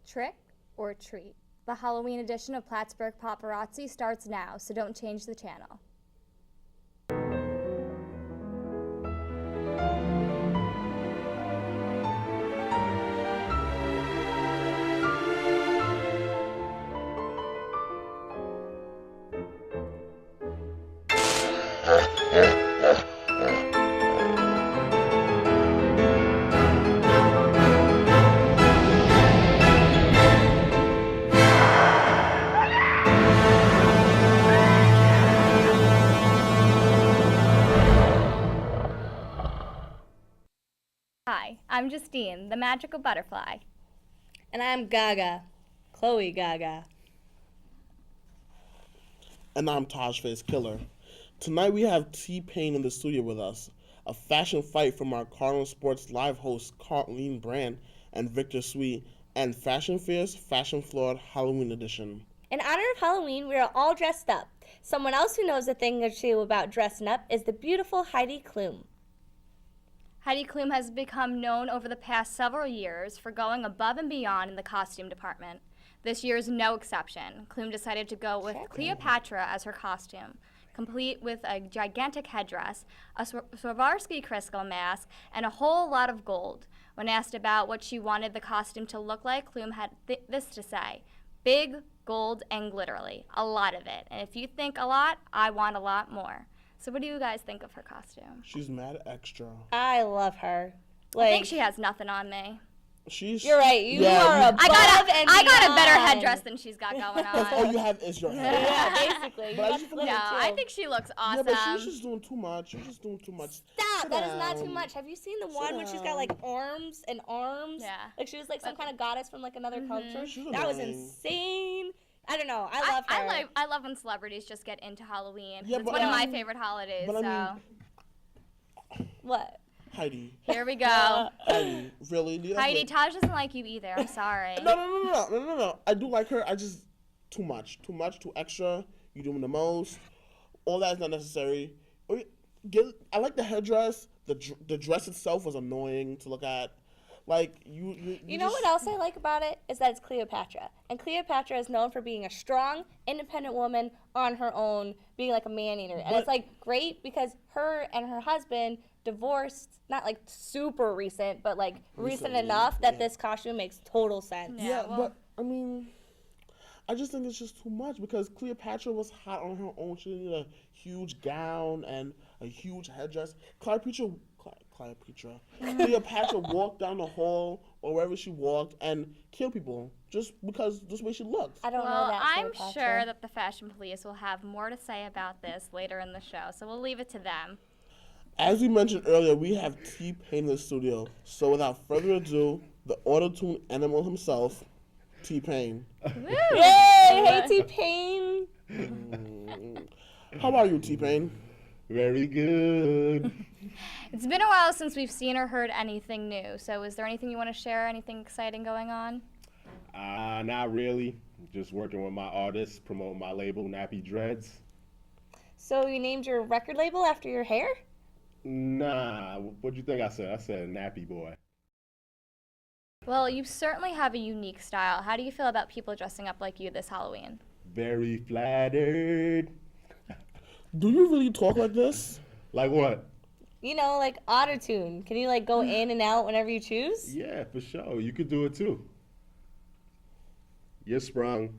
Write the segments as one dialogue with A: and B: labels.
A: Trick or treat? The Halloween edition of Plattsburgh Paparazzi starts now, so don't change the channel. Hi, I'm Justine, the magical butterfly.
B: And I'm Gaga, Chloe Gaga.
C: And I'm Tajface Killer. Tonight we have T-Pain in the studio with us, a fashion fight from our Cardinal Sports live hosts Colleen Brand and Victor Sweet, and Fashion Fair's Fashion Flawed Halloween edition.
B: In honor of Halloween, we are all dressed up. Someone else who knows a thing or two about dressing up is the beautiful Heidi Klum.
A: Heidi Klum has become known over the past several years for going above and beyond in the costume department. This year is no exception. Klum decided to go with Cleopatra as her costume, complete with a gigantic headdress, a Swarovski crystal mask, and a whole lot of gold. When asked about what she wanted the costume to look like, Klum had this to say: big, gold, and glitterly. A lot of it. And if you think a lot, I want a lot more. So what do you guys think of her costume?
C: She's mad extra.
B: I love her.
A: I think she has nothing on me.
B: You're right. You are above and
A: I got a better
B: beyond.
A: headdress than she's got going on.
C: All you have is your hair.
B: Yeah, basically.
A: I think she looks awesome.
C: Yeah, but she's just doing too much. She's just doing too much.
B: Stop! That is not too much. Have you seen the one when she's got like arms and arms?
A: Yeah.
B: Like she was like some kind of goddess from like another culture.
C: She's
B: That was
C: annoying.
B: insane. I don't know. I love her.
A: I love when celebrities just get into Halloween.
C: Yeah,
A: It's
C: but
A: one of my favorite holidays.
C: but I
A: So
B: What?
C: Heidi.
A: here we go.
C: Heidi, really?
A: Heidi, Taj doesn't like you either. I'm sorry.
C: No. I do like her. I just too much, too extra. You're doing the most. All that is not necessary. I like the headdress. The dress itself was annoying to look at. Like
B: You know what else I like about it is that it's Cleopatra. And Cleopatra is known for being a strong, independent woman on her own, being like a man-eater. And it's like great because her and her husband divorced, not like super recent, but like recent enough that this costume makes total sense.
C: Yeah, but I mean, I just think it's just too much because Cleopatra was hot on her own. She needed a huge gown and a huge headdress. Cleopatra walked down the hall or wherever she walked and killed people just because this way she looked.
B: I don't know
A: Well,
B: that.
A: I'm
B: Cleopatra.
A: sure that the fashion police will have more to say about this later in the show, so we'll leave it to them.
C: As we mentioned earlier, we have T-Pain in the studio. So without further ado, the auto-tune animal himself, T-Pain.
B: Yay! Hey, T-Pain.
C: How are you, T-Pain?
D: Very good.
A: It's been a while since we've seen or heard anything new, so is there anything you want to share, anything exciting going on?
D: Not really. Just working with my artists, promoting my label, Nappy Dreads.
B: So you named your record label after your hair?
D: Nah, what'd you think I said? I said Nappy Boy.
A: Well, you certainly have a unique style. How do you feel about people dressing up like you this Halloween?
D: Very flattered.
C: Do you really talk like this?
D: Like what?
B: You know, like auto-tune. Can you like go in and out whenever you choose?
D: Yeah, for sure. You could do it too. You're sprung.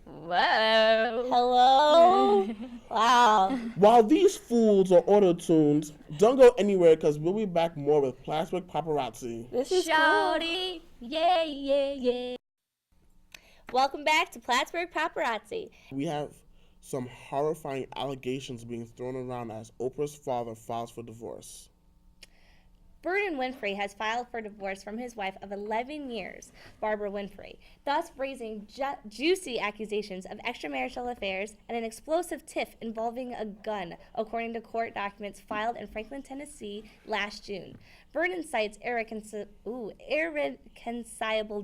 A: Whoa.
B: Hello? Wow.
C: While these fools are auto-tuned, don't go anywhere because we'll be back more with Plattsburgh Paparazzi.
B: This is cool.
A: Shawty, yeah.
B: Welcome back to Plattsburgh Paparazzi.
C: We have some horrifying allegations being thrown around as Oprah's father files for divorce.
B: Vernon Winfrey has filed for divorce from his wife of 11 years, Barbara Winfrey, thus raising juicy accusations of extramarital affairs and an explosive tiff involving a gun, according to court documents filed in Franklin, Tennessee last June. Vernon cites irreconcilable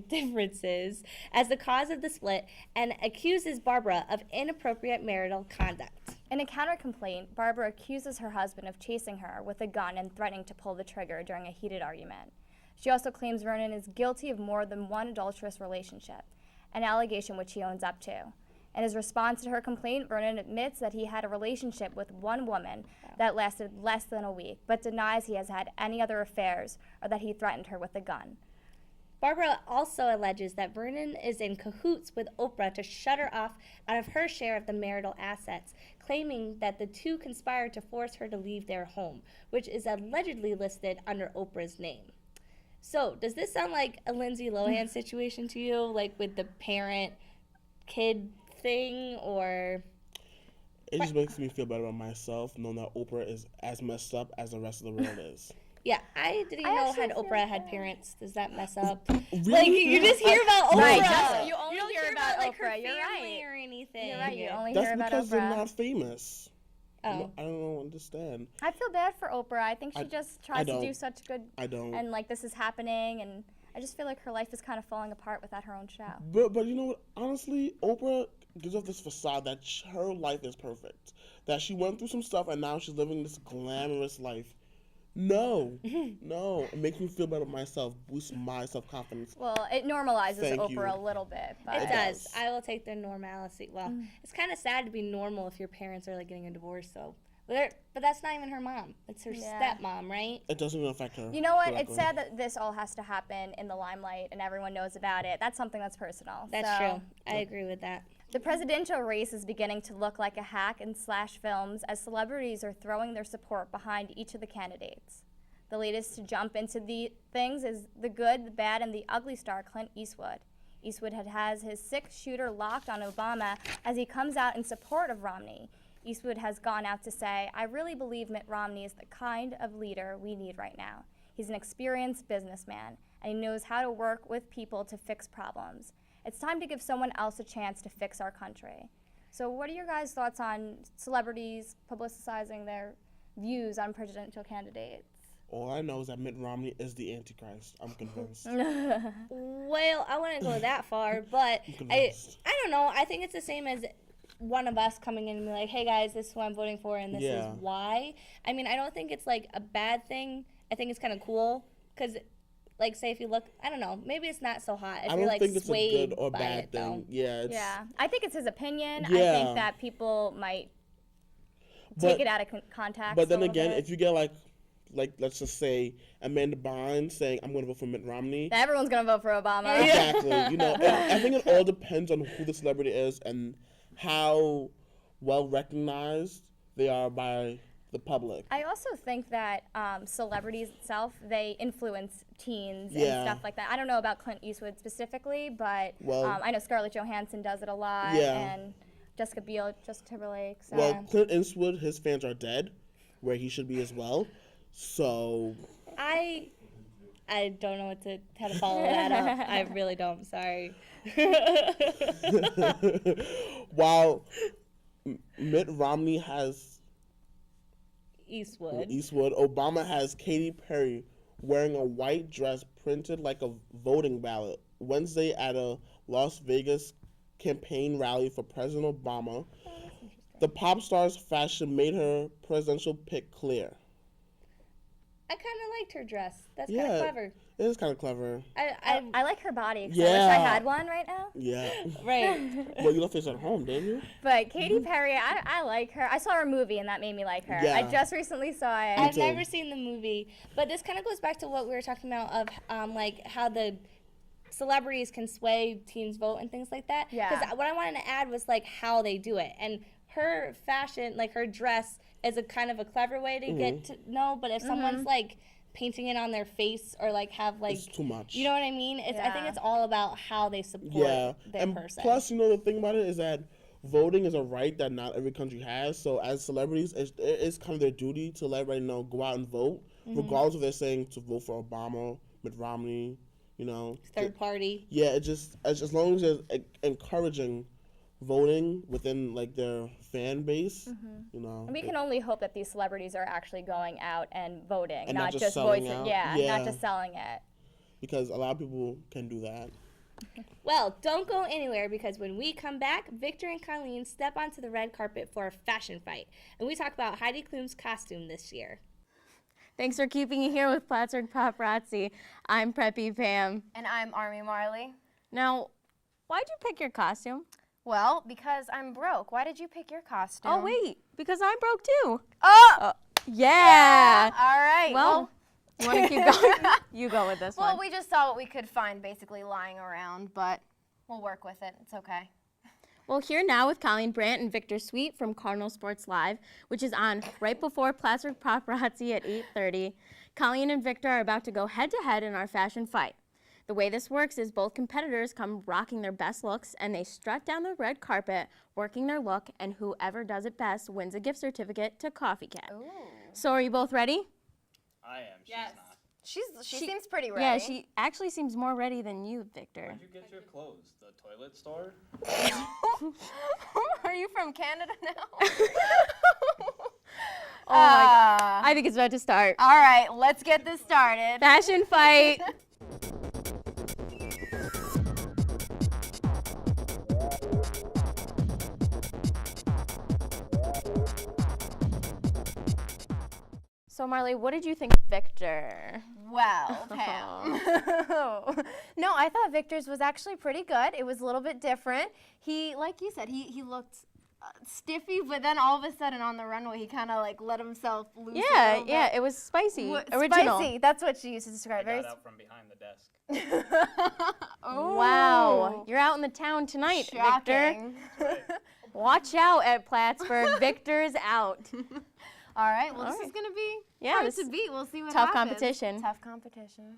B: differences as the cause of the split and accuses Barbara of inappropriate marital conduct.
A: In a counter-complaint, Barbara accuses her husband of chasing her with a gun and threatening to pull the trigger during a heated argument. She also claims Vernon is guilty of more than one adulterous relationship, an allegation which he owns up to. In his response to her complaint, Vernon admits that he had a relationship with one woman that lasted less than a week, but denies he has had any other affairs or that he threatened her with a gun.
B: Barbara also alleges that Vernon is in cahoots with Oprah to shut her off out of her share of the marital assets, claiming that the two conspired to force her to leave their home, which is allegedly listed under Oprah's name. So, does this sound like a Lindsay Lohan situation to you, like with the parent-kid thing, or?
C: It just makes me feel better about myself knowing that Oprah is as messed up as the rest of the world is.
B: Yeah, I didn't even know
A: actually
B: had
A: feel
B: Oprah had parents. Does that mess up?
C: Really?
B: Like, you just hear about Oprah.
A: Right, that's- you only
B: don't
A: hear about
B: like her
A: Oprah, you're
B: family
A: right.
B: or anything.
A: You're right, you only
C: That's
A: hear about
C: because they're
A: Oprah.
C: not famous.
B: Oh.
C: I don't understand.
A: I feel bad for Oprah. I think she
C: I-
A: just
C: I
A: tries to do
C: don't.
A: such good,
C: I don't.
A: and like this is happening, and I just feel like her life is kind of falling apart without her own show.
C: But you know what? Honestly, Oprah gives off this facade that her life is perfect. That she went through some stuff and now she's living this glamorous life. No. No. It makes me feel better about myself, boosts my self-confidence.
A: Well, it normalizes
C: Thank
A: Oprah
C: you.
A: a little bit, but
B: It
C: It
B: does.
C: does.
B: I will take the normalcy. Well, it's kind of sad to be normal if your parents are like getting a divorce, though. But that's not even her mom. It's her
A: Yeah.
B: stepmom, right?
C: It doesn't even affect her.
A: you know what? It's
C: directly.
A: sad that this all has to happen in the limelight and everyone knows about it. That's something that's personal.
B: That's
A: So,
B: true. I agree with that.
A: The presidential race is beginning to look like a hack and slash films as celebrities are throwing their support behind each of the candidates. The latest to jump into the things is the good, the bad, and the ugly star Clint Eastwood. Eastwood has his six-shooter locked on Obama as he comes out in support of Romney. Eastwood has gone out to say, "I really believe Mitt Romney is the kind of leader we need right now. He's an experienced businessman, and he knows how to work with people to fix problems. It's time to give someone else a chance to fix our country." So what are your guys' thoughts on celebrities publicizing their views on presidential candidates?
C: All I know is that Mitt Romney is the Antichrist. I'm convinced.
B: Well, I wouldn't go that far, but I
C: convinced.
B: don't know. I think it's the same as one of us coming in and be like, "Hey guys, this is who I'm voting for, and this
C: Yeah.
B: is why." I mean, I don't think it's like a bad thing. I think it's kind of cool because, like, say if you look, I don't know, maybe it's not so hot. If
C: I
B: you're
C: don't
B: like
C: think it's a
B: swayed
C: good or
B: by
C: bad
B: it, though.
C: thing. Yeah, it's,
A: Yeah, I think it's his opinion. I
C: Yeah.
A: think that people might
C: But-
A: take it out of context.
C: But
A: a
C: then
A: little
C: again,
A: bit.
C: if you get like let's just say Amanda Bynes saying I'm going to vote for Mitt Romney.
A: Everyone's gonna vote for Obama.
C: Exactly. You know, and I think it all depends on who the celebrity is and how well recognized they are by the public.
A: I also think that celebrities itself, they influence teens
C: Yeah.
A: and stuff like that. I don't know about Clint Eastwood specifically, but
C: Well-
A: I know Scarlett Johansson does it a lot,
C: Yeah.
A: and Jessica Biel, Justin Timberlake. So.
C: Well, Clint Eastwood, his fans are dead, where he should be as well. So
B: I don't know how to follow that up. I really don't. Sorry.
C: while Mitt Romney has
B: Eastwood.
C: Obama has Katy Perry wearing a white dress printed like a voting ballot Wednesday at a Las Vegas campaign rally for President Obama. The pop star's fashion made her presidential pick clear.
B: I kind of liked her dress. That's kind
C: Yeah,
B: of clever.
C: it is kind of clever.
A: I like her body. 'Cause I wish I
C: Yeah.
A: had one right now.
C: Yeah.
B: Right.
C: Well, you left this at home, didn't you?
A: But Katy Perry, I like her. I saw her movie and that made me like her.
C: Yeah.
A: I just recently saw it.
B: I've
C: too.
B: never seen the movie, but this kind of goes back to what we were talking about of like how the celebrities can sway teens' vote and things like that.
A: Yeah.
B: Because what I wanted to add was like how they do it, and her fashion, like her dress, is a kind of a clever way to get to know. But if someone's like painting it on their face or like have like
C: It's too much.
B: you know what I mean? I think
A: Yeah.
B: it's all about how they support
C: Yeah,
B: their
C: and
B: person.
C: plus, you know, the thing about it is that voting is a right that not every country has. So, as celebrities, it's kind of their duty to let everybody know, go out and vote, regardless if they're saying to vote for Obama, Mitt Romney, you know.
B: Third party.
C: Yeah, it just as long as they're encouraging voting within like their fan base, you know.
A: And we can only hope that these celebrities are actually going out and voting,
C: And
A: not
C: not just
A: just
C: selling
A: voicing.
C: out.
A: Yeah,
C: Yeah.
A: not just selling it.
C: Because a lot of people can do that.
B: Well, don't go anywhere because when we come back, Victor and Colleen step onto the red carpet for a fashion fight. And we talk about Heidi Klum's costume this year.
E: Thanks for keeping it here with Plattsburgh Paparazzi. I'm Preppy Pam.
F: And I'm Army Marley.
E: Now, why'd you pick your costume?
F: Well, because I'm broke. Why did you pick your costume?
E: Oh, wait, because I'm broke too.
F: Oh!
E: Yeah.
F: All right.
E: Well, you want to keep going? You go with this one.
F: Well, we just saw what we could find basically lying around, but we'll work with it. It's okay.
E: Well, here now with Colleen Brandt and Victor Sweet from Cardinal Sports Live, which is on right before Plattsburgh Paparazzi at 8:30. Colleen and Victor are about to go head-to-head in our fashion fight. The way this works is both competitors come rocking their best looks, and they strut down the red carpet, working their look, and whoever does it best wins a gift certificate to Coffee Cat.
F: Ooh.
E: So are you both ready?
G: I am. She's
F: Yes.
G: not.
F: She seems pretty ready.
E: Yeah, she actually seems more ready than you, Victor.
G: Where'd you get your clothes? The toilet store?
F: Are you from Canada now?
E: Oh my God. I think it's about to start.
F: All right, let's get this started.
E: Fashion fight. So Marley, what did you think of Victor?
F: Well, Pam. No, I thought Victor's was actually pretty good. It was a little bit different. He, like you said, he looked stiffy, but then all of a sudden on the runway, he kind of like let himself loose.
E: Yeah, yeah, it was spicy, original.
F: Spicy. That's what she used to describe.
G: I
F: Very
G: got out from behind the desk.
E: Wow, you're out in the town tonight, Victor.
F: Shocking.
E: Watch out at Plattsburgh. Victor's out.
F: All right, well,
E: All
F: this
E: right.
F: is going to be
E: Yeah,
F: hard
E: this
F: to
E: is
F: beat. We'll see what
E: tough
F: happens.
E: competition.
F: Tough competition.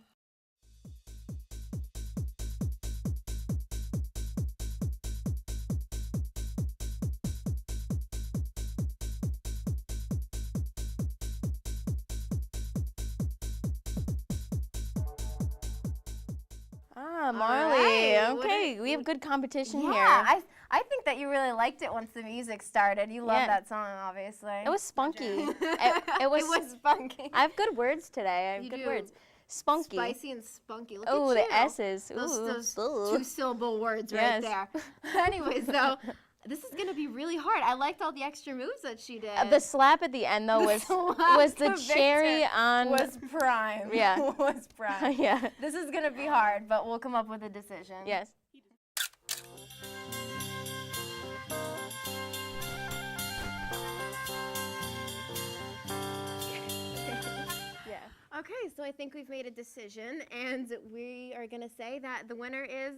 E: Ah, Marley.
F: right, what
E: Okay,
F: did-
E: we have good competition here.
F: Yeah, I think that you really liked it once the music started. You love
E: Yeah.
F: that song, obviously.
E: It was spunky. it
F: It
E: was.
F: was funky.
E: I have good words today. I have
F: You
E: good
F: do.
E: words. Spunky.
F: Spicy and spunky. Look
E: Oh,
F: at
E: the
F: you.
E: S's.
F: Those
E: Ooh.
F: two-syllable words
E: Yes.
F: right there. Anyways, though, this is gonna be really hard. I liked all the extra moves that she did.
E: The slap at the end though was
F: slap
E: the
F: to
E: cherry
F: Victor
E: on.
F: was prime.
E: Yeah.
F: was prime.
E: Yeah.
F: This is gonna be hard, but we'll come up with a decision.
E: Yes. Yeah.
F: Okay, so I think we've made a decision, and we are gonna say that the winner is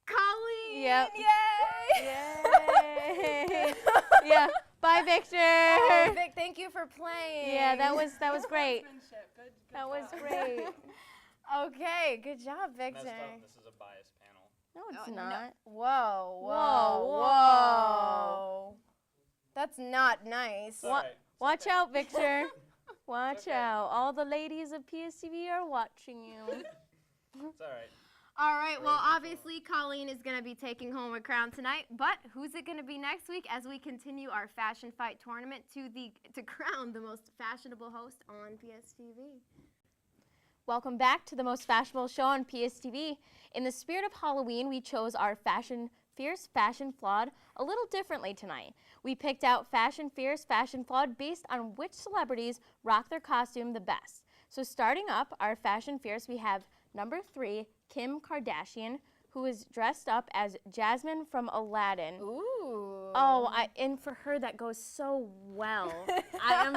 F: Colleen.
E: Yep.
F: Yay!
E: Yay! Yeah. Bye, Victor.
F: Oh, Vic, thank you for playing.
E: Yeah, that was great. That was great.
F: Okay, good job, Victor.
G: Messed up. This is a biased panel.
E: No, it's
F: No.
E: not.
F: Whoa, whoa,
E: Whoa,
F: whoa. That's not nice.
G: It's all right. It's
E: Watch
G: okay.
E: out, Victor. Watch
G: okay.
E: out. All the ladies of PSTV are watching you.
G: It's all right.
F: All right, well, obviously, Colleen is going to be taking home a crown tonight, but who's it going to be next week as we continue our Fashion Fight tournament to crown the most fashionable host on PSTV?
E: Welcome back to the most fashionable show on PSTV. In the spirit of Halloween, we chose our Fierce, Fashion Flawed a little differently tonight. We picked out Fashion Fierce, Fashion Flawed based on which celebrities rock their costume the best. So starting up our Fashion Fierce, we have number 3, Kim Kardashian, who is dressed up as Jasmine from Aladdin.
F: Ooh.
E: Oh, and for her that goes so well. I am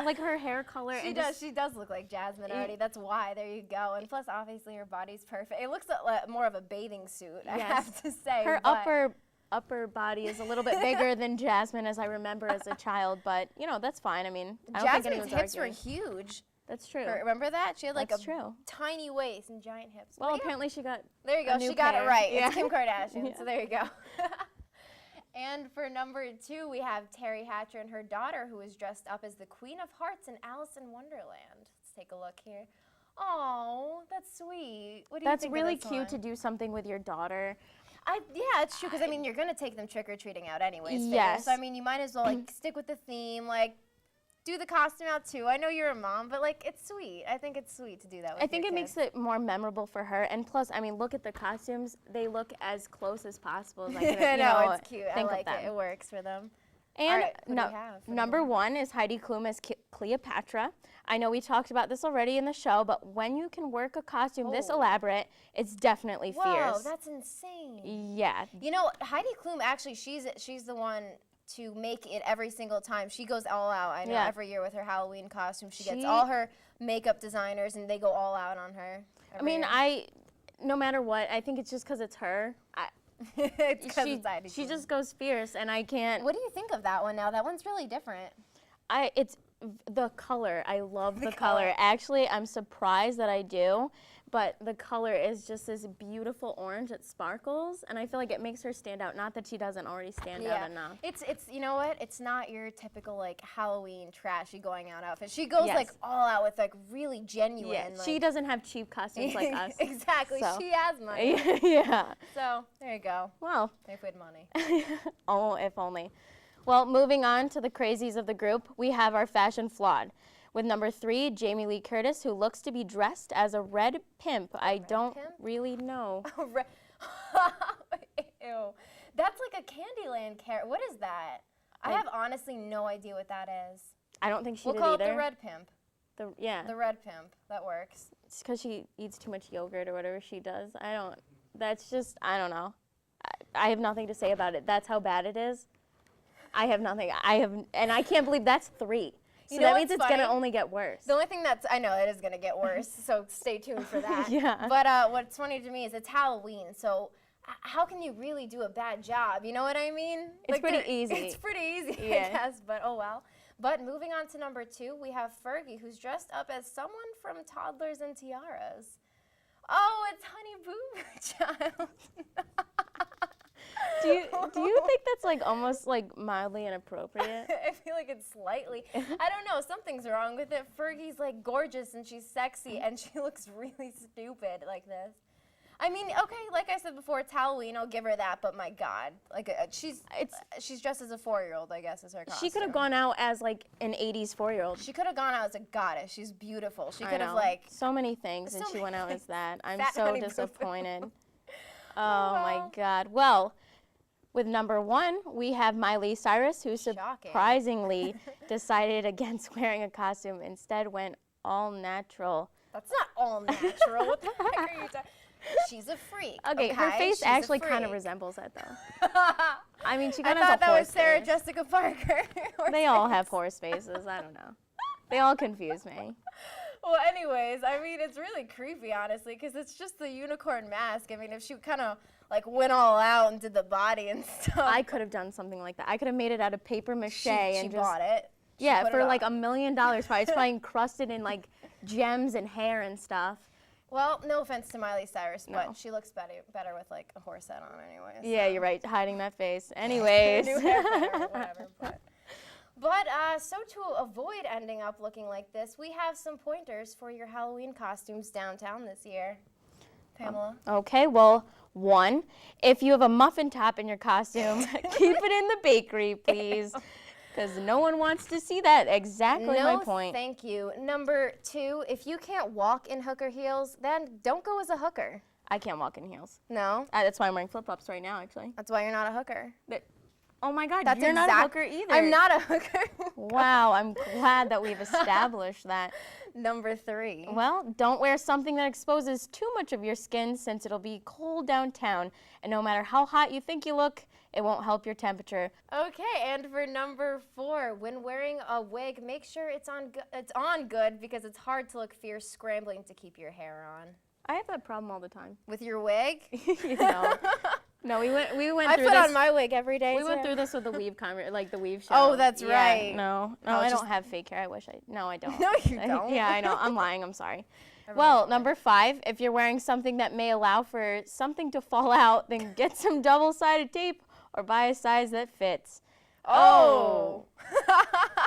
E: like her hair color.
F: She
E: and
F: does.
E: just-
F: She does look like Jasmine already. That's why. There you go. And plus, obviously, her body's perfect. It looks like more of a bathing suit. I
E: Yes.
F: have to say.
E: Her
F: but-
E: upper body is a little bit bigger than Jasmine, as I remember as a child. But that's fine. I mean, I don't think
F: Jasmine's
E: anyone's
F: hips were
E: arguing.
F: huge.
E: That's true.
F: Remember that? She had like
E: That's
F: a
E: true.
F: tiny waist and giant hips.
E: Well,
F: But yeah,
E: apparently she got.
F: there you
E: a
F: go.
E: new
F: She got it
E: pair.
F: right.
E: Yeah.
F: It's Kim Kardashian.
E: Yeah.
F: So there you go. And for number 2, we have Terry Hatcher and her daughter, who is dressed up as the Queen of Hearts in Alice in Wonderland. Let's take a look here. Oh, that's sweet. What do you
E: That's
F: think
E: really
F: of this
E: cute to
F: one?
E: do something with your daughter.
F: Yeah, it's true, because I mean, you're gonna take them trick-or-treating out anyways. figure.
E: Yes.
F: So I mean, you might as well like stick with the theme, like do the costume out too. I know you're a mom, but like it's sweet. I think it's sweet to do that with
E: I think
F: your
E: it makes
F: kids.
E: it more memorable for her. And plus, I mean, look at the costumes. They look as close as possible as I can
F: I know,
E: you know,
F: it's cute. I
E: think
F: like
E: of them.
F: it. It works for them.
E: And
F: All right, who do we have for
E: number 1 is Heidi Klum as Cleopatra. I know we talked about this already in the show, but when you can work a costume this elaborate, it's definitely
F: Whoa,
E: fierce.
F: that's insane.
E: Yeah.
F: You know, Heidi Klum, actually, she's the one to make it every single time. She goes all out, I know,
E: Yeah.
F: every year with her Halloween costume. She gets all her makeup designers, and they go all out on her.
E: I mean,
F: year.
E: no matter what, I think it's just because it's her.
F: It's 'cause it's Heidi
E: She
F: Klum.
E: just goes fierce, and I can't.
F: What do you think of that one now? That one's really different.
E: It's the color. I love the color.
F: color.
E: Actually, I'm surprised that I do, but the color is just this beautiful orange. It sparkles, and I feel like it makes her stand out. Not that she doesn't already stand out enough.
F: It's you know what? It's not your typical like Halloween trashy going out outfit. She goes
E: Yes.
F: like all out with like really genuine.
E: Yeah,
F: like,
E: she doesn't have cheap costumes like us.
F: Exactly.
E: So.
F: She has money.
E: Yeah.
F: So there you go.
E: Well,
F: They've had money.
E: oh, if only. Well, moving on to the crazies of the group, we have our fashion flawed. With number 3, Jamie Lee Curtis, who looks to be dressed as a red pimp. I don't
F: pimp?
E: really know.
F: Ew. That's like a Candyland character. What is that? I have honestly no idea what that is.
E: I don't think she
F: We'll
E: did
F: call
E: either.
F: it the red pimp.
E: Yeah.
F: The red pimp. That works.
E: It's because she eats too much yogurt or whatever she does. I don't know. I have nothing to say about it. That's how bad it is. I have nothing. And I can't believe that's 3. So
F: You know
E: that means
F: what's
E: it's going to
F: funny?
E: only get worse.
F: The only thing I know it is going to get worse, so stay tuned for that.
E: Yeah.
F: But what's funny to me is it's Halloween, so how can you really do a bad job? You know what I mean?
E: It's pretty easy.
F: It's pretty easy,
E: Yeah.
F: I guess, but oh well. But moving on to number 2, we have Fergie, who's dressed up as someone from Toddlers and Tiaras. Oh, it's Honey Boo Boo Child.
E: Do you think that's like almost like mildly inappropriate?
F: I feel like it's slightly. I don't know. Something's wrong with it. Fergie's like gorgeous and she's sexy and she looks really stupid like this. I mean, okay, like I said before, it's Halloween. I'll give her that. But my God, like she's dressed as a 4-year-old. I guess is her costume.
E: She could have gone out as like an 80s 4-year-old.
F: She could have gone out as a goddess. She's beautiful. She
E: I
F: could have
E: know.
F: like.
E: So many things, and
F: so
E: she went out
F: many
E: as that. I'm
F: Fat
E: so
F: Honey Boo Boo.
E: disappointed. Oh my God. Well, with number 1, we have Miley Cyrus, who
F: Shocking.
E: surprisingly decided against wearing a costume. Instead, went all natural.
F: That's not all natural. What the heck are you talking? She's a freak.
E: Okay, her face
F: She's a
E: actually kind of
F: freak.
E: resembles that, though. I mean, she
F: I
E: kind of has
F: thought
E: a
F: that
E: horse
F: was Sarah
E: face.
F: Jessica Parker.
E: They all have horse faces. I don't know. They all confuse me.
F: Well, anyways, I mean, it's really creepy, honestly, because it's just the unicorn mask. I mean, if she kind of like went all out and did the body and stuff.
E: I could have done something like that. I could have made it out of paper mache
F: she
E: and just
F: bought it. She
E: yeah,
F: put
E: for
F: it
E: like
F: on.
E: $1 million. Probably it's probably encrusted in like gems and hair and stuff.
F: Well, no offense to Miley Cyrus,
E: No.
F: but she looks better with like a horse head on, anyways.
E: Yeah, you're right. Hiding that face. Anyways.
F: New haircut or whatever, but so to avoid ending up looking like this, we have some pointers for your Halloween costumes downtown this year. Pamela.
E: Okay, well, 1, if you have a muffin top in your costume, keep it in the bakery, please. Because no one wants to see that. Exactly
F: No,
E: my point.
F: thank you. Number 2, if you can't walk in hooker heels, then don't go as a hooker.
E: I can't walk in heels.
F: No,
E: That's why I'm wearing flip-flops right now, actually.
F: that's why you're not a hooker.
E: Oh my God,
F: That's
E: you're not a hooker either.
F: I'm not a hooker.
E: Wow, I'm glad that we've established that.
F: Number 3.
E: Well, don't wear something that exposes too much of your skin since it'll be cold downtown. And no matter how hot you think you look, it won't help your temperature.
F: Okay, and for number 4, when wearing a wig, make sure it's on good because it's hard to look fierce scrambling to keep your hair on.
E: I have that problem all the time.
F: With your wig?
E: You know. No, we went
F: I
E: through
F: put
E: this.
F: on my wig every day.
E: We went
F: too.
E: through this with the weave the weave show.
F: Oh, that's
E: Yeah,
F: right.
E: No,
F: Oh,
E: I
F: just-
E: don't have fake hair. No, I don't.
F: No, you don't.
E: Yeah, I know. I'm lying. I'm sorry. Well, number 5, if you're wearing something that may allow for something to fall out, then get some double-sided tape or buy a size that fits.
F: Oh.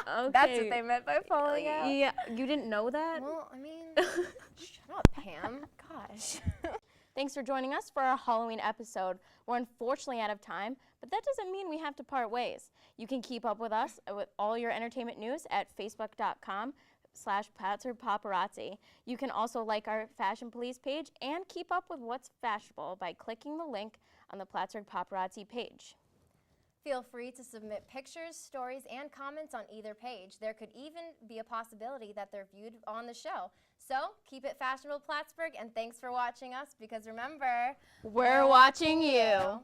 E: Okay.
F: That's what they meant by falling out.
E: Yeah, you didn't know that?
F: Well, I mean, shut up, Pam. Gosh.
E: Thanks for joining us for our Halloween episode. We're unfortunately out of time, but that doesn't mean we have to part ways. You can keep up with us with all your entertainment news at facebook.com/Plattsburgh Paparazzi. You can also like our Fashion Police page and keep up with what's fashionable by clicking the link on the Plattsburgh Paparazzi page.
F: Feel free to submit pictures, stories, and comments on either page. There could even be a possibility that they're viewed on the show. So keep it fashionable, Plattsburgh, and thanks for watching us, because remember,
E: We're watching you.